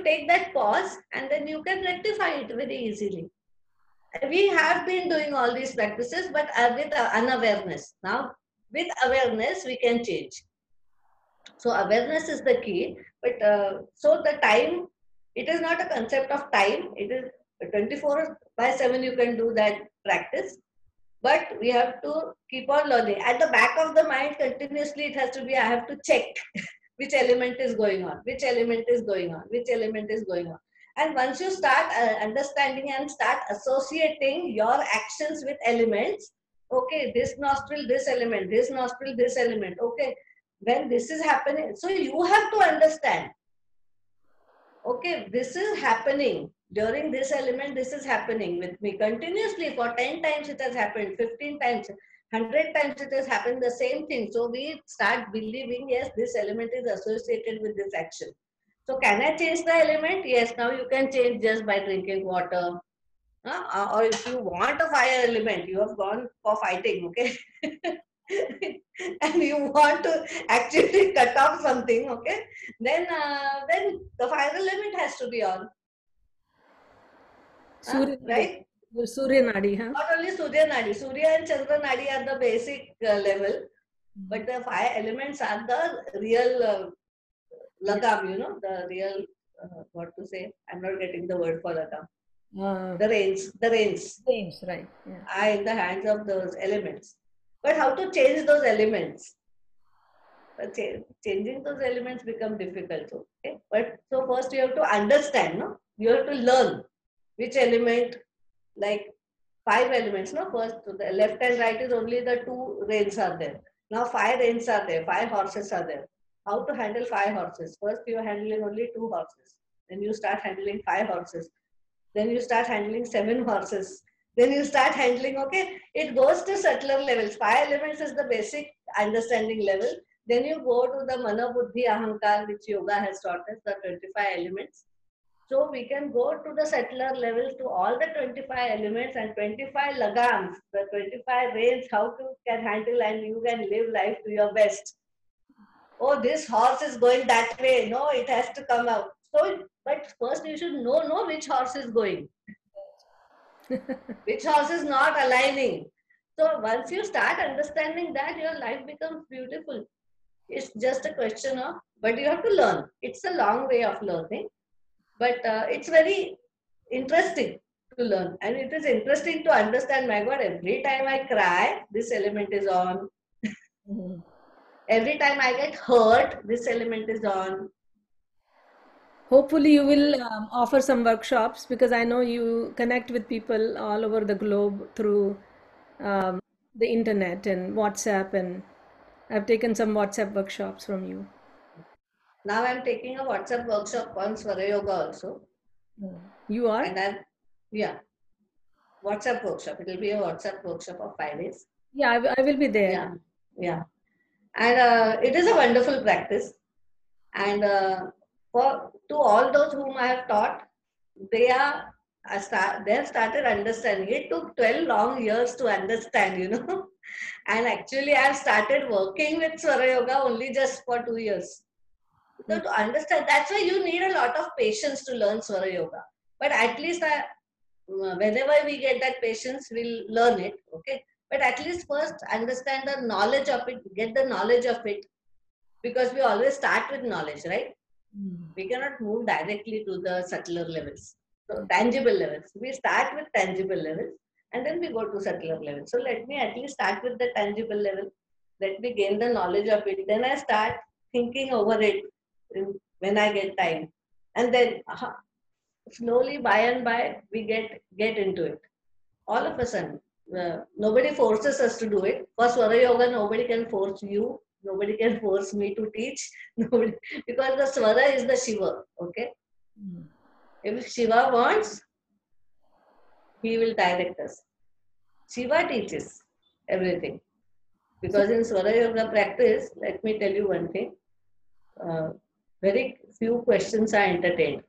take that pause, and then you can rectify it very easily. We have been doing all these practices, but with unawareness. Now, with awareness, we can change. So, awareness is the key. But so the time, it is not a concept of time. It is 24/7. You can do that practice, but we have to keep on learning. At the back of the mind, continuously, it has to be. I have to check which element is going on, which element is going on, which element is going on. And once you start understanding and start associating your actions with elements, okay, this nostril, this element, this nostril, this element, okay, when this is happening, so you have to understand, okay, this is happening during this element, this is happening with me continuously for 10 times it has happened, 15 times, 100 times it has happened, the same thing. So we start believing, yes, this element is associated with this action. So can I change the element? Yes, now you can change just by drinking water. Or if you want a fire element, you have gone for fighting, okay? and you want to actually cut off something, okay, then the final limit has to be on, Surya Nadi. right? Surya Nadi, huh? Not only Surya Nadi, Surya and Chandra Nadi are the basic level, but the 5 elements are the real lagam, the real, what to say, I'm not getting the word for lagam. The reins Names, right? Yeah. are in the hands of those elements. But how to change those elements? Changing those elements become difficult. Okay, but so first you have to understand, no? You have to learn which element, like 5 elements, no? First, the left and right is only the 2 reins are there. Now 5 reins are there, 5 horses are there. How to handle 5 horses? First, you are handling only 2 horses. Then you start handling 5 horses. Then you start handling 7 horses. Then you start handling, okay, it goes to subtler levels. 5 elements is the basic understanding level. Then you go to the Mana Buddhi Ahankar, which yoga has taught us, the 25 elements. So we can go to the subtler levels to all the 25 elements and 25 lagams, the 25 reins, how to can handle, and you can live life to your best. Oh, this horse is going that way. No, it has to come out. So, but first you should know which horse is going, which horse is not aligning. So once you start understanding that, your life becomes beautiful. It's just a question of, but you have to learn. It's a long way of learning, but it's very interesting to learn. And it is interesting to understand, my God, every time I cry, this element is on. Mhm. Every time I get hurt, this element is on. Hopefully, you will offer some workshops because I know you connect with people all over the globe through um, the internet and WhatsApp, and I've taken some WhatsApp workshops from you. Now I'm taking a WhatsApp workshop on Swara Yoga also. You are? And yeah, WhatsApp workshop. It will be a WhatsApp workshop of 5 days. Yeah, I will be there. Yeah, yeah. And it is a wonderful practice. And to all those whom I have taught, they have started understanding. It took 12 long years to understand, And actually, I have started working with Swara Yoga only just for 2 years. So to understand, that's why you need a lot of patience to learn Swara Yoga. But at least whenever we get that patience, we'll learn it. Okay. But at least first understand the knowledge of it, get the knowledge of it, because we always start with knowledge, right? We cannot move directly to the subtler levels. So tangible levels. We start with tangible levels and then we go to subtler levels. So let me at least start with the tangible level. Let me gain the knowledge of it. Then I start thinking over it when I get time. And then slowly by and by we get into it. All of a sudden. Nobody forces us to do it. For Swara Yoga, nobody can force you. Nobody can force me to teach. Nobody, because the Swara is the Shiva. Okay. If Shiva wants, he will direct us. Shiva teaches everything. Because in Swara Yoga practice, let me tell you one thing. Very few questions are entertained.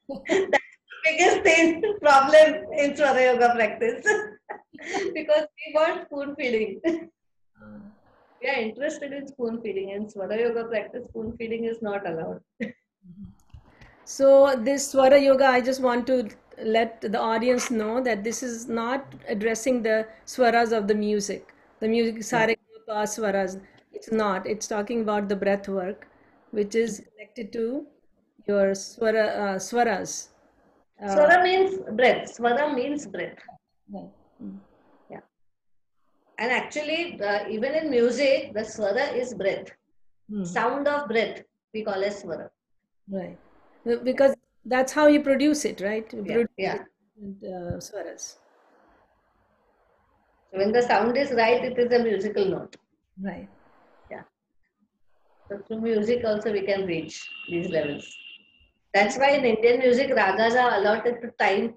That's the biggest problem in Swara Yoga practice. Because we want spoon feeding. We are interested in spoon feeding, and Swara Yoga practice, spoon feeding is not allowed. So this Swara Yoga, I just want to let the audience know that this is not addressing the swaras of the music sare pa swaras. It's not. It's talking about the breath work, which is connected to your swaras. Swara means breath. Swara means breath. Right. Yeah. And actually, even in music, the swara is breath. Sound of breath, we call as swara. Right. Because that's how you produce it, right? You Yeah. produce Yeah. swaras. So when the sound is right, it is a musical note. Right. Yeah. So through music also we can reach these levels. That's why in Indian music, ragas are allotted to time,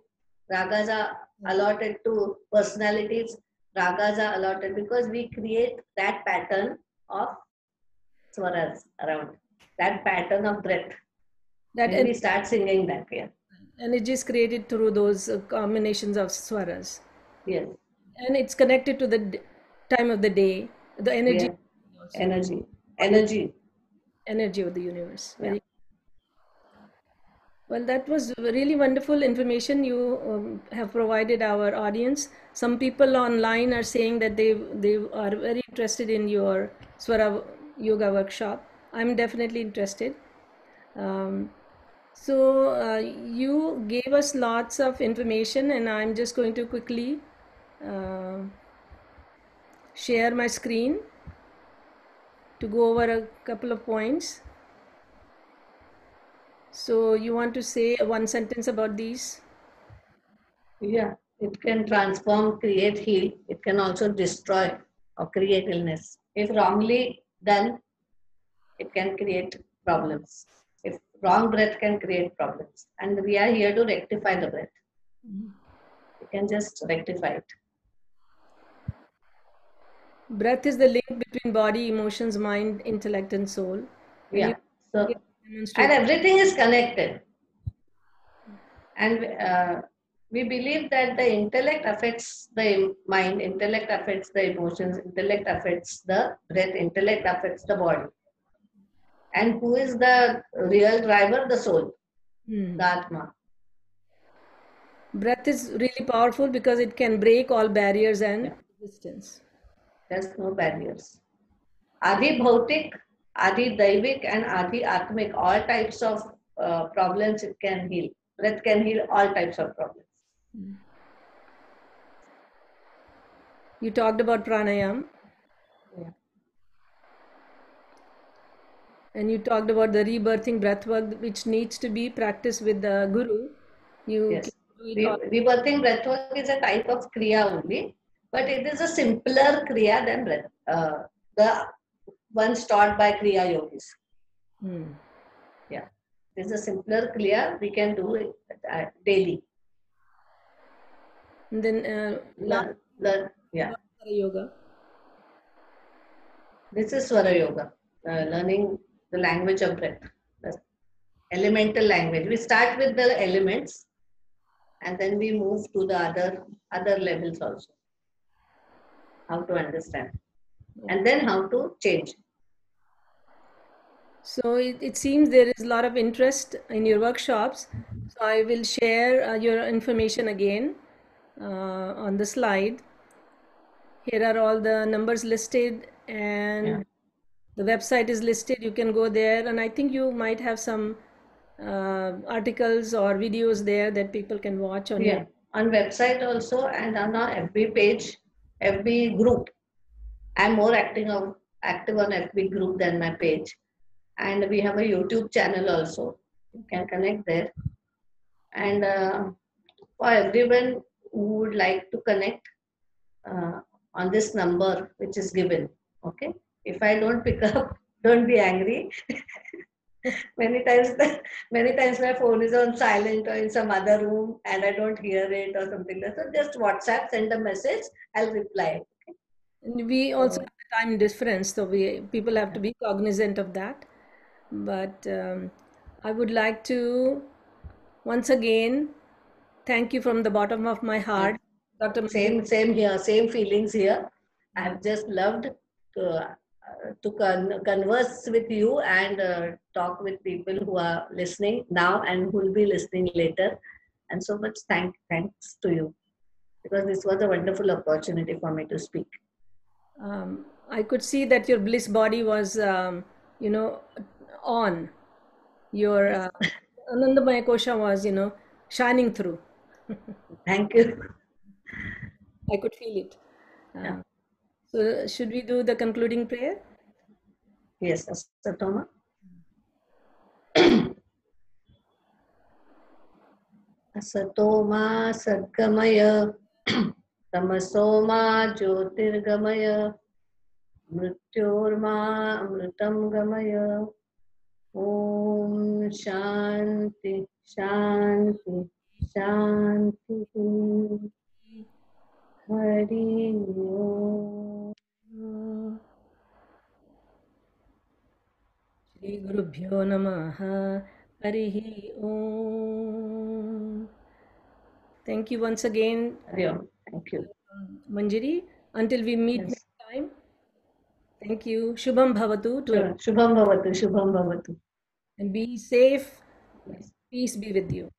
ragas are allotted to personalities, ragas are allotted because we create that pattern of swaras around, that pattern of breath. That And we start singing that, yeah. energy is created through those combinations of swaras. Yes. And it's connected to the time of the day, the energy Yeah, also, energy, body, energy. energy of the universe. Yeah. Very well. That was really wonderful information you have provided our audience. Some people online are saying that they are very interested in your Swara Yoga workshop. I'm definitely interested. Um, so you gave us lots of information, and I'm just going to quickly uh, share my screen to go over a couple of points. So you want to say one sentence about these? Yeah, it can transform, create, heal. It can also destroy or create illness. If wrongly done, it can create problems. If wrong breath can create problems. And we are here to rectify the breath. We can just rectify it. Breath is the link between body, emotions, mind, intellect, and soul. And you Yeah. So, and demonstrate. everything is connected. And we believe that the intellect affects the mind, intellect affects the emotions, intellect affects the breath, intellect affects the body. And who is the real driver? The soul, Hmm. the Atma. Breath is really powerful because it can break all barriers and Yeah, resistance. there's no barriers. Adi Bhautik, Adi Daivik, and Adi Atmic, all types of problems it can heal. Breath can heal all types of problems. You talked about pranayam, Yeah. and you talked about the rebirthing breath work, which needs to be practiced with the guru. You can Yes. do it all. Rebirthing breathwork is a type of kriya only, but it is a simpler kriya than breath. The ones taught by kriya yogis. Hmm. Yeah. It is a simpler kriya. We can do it daily. And then last Yeah. about yoga. This is Swara Yoga, learning the language of breath, the elemental language. We start with the elements and then we move to the other levels also. How to understand and then how to change. So it seems there is a lot of interest in your workshops. So I will share your information again on the slide. Here are all the numbers listed, Yeah. and the website is listed. You can go there, and I think you might have some articles or videos there that people can watch on your. Yeah. On website also and on our FB page, FB group. I'm more active on FB group than my page. And we have a YouTube channel also. You can connect there. And for everyone who would like to connect on this number which is given, okay? If I don't pick up, don't be angry. many times, many times my phone is on silent or in some other room and I don't hear it or something like that. So just WhatsApp, send a message, I'll reply. And we also So have the time difference, so we people have yeah. to be cognizant of that. But I would like to once again thank you from the bottom of my Yeah. heart, Dr. Manjari. Same here, same feelings here. Uh, I've just loved to converse with you and talk with people who are listening now and who will be listening later. And so much thanks to you because this was a wonderful opportunity for me to speak. I could see that your bliss body was, on. Your Yes. Anandamaya Kosha was, shining through. Thank you. I could feel it. Yeah. So, should we do the concluding prayer? Yes, Asatoma. Asatoma Sadgamaya Tamasoma Jyotirgamaya Mrityorma Amritam Gamaya Om Shanti Shanti Shanti Hari Om. Shri Gurubhyo Namaha Harihi Om. Thank you once again, Hari Om. Thank you. Manjari. Until we meet Yes. next Thank you. Shubham Bhavatu to everyone. Shubham Bhavatu, Shubham Bhavatu. And be safe. Yes. Peace be with you.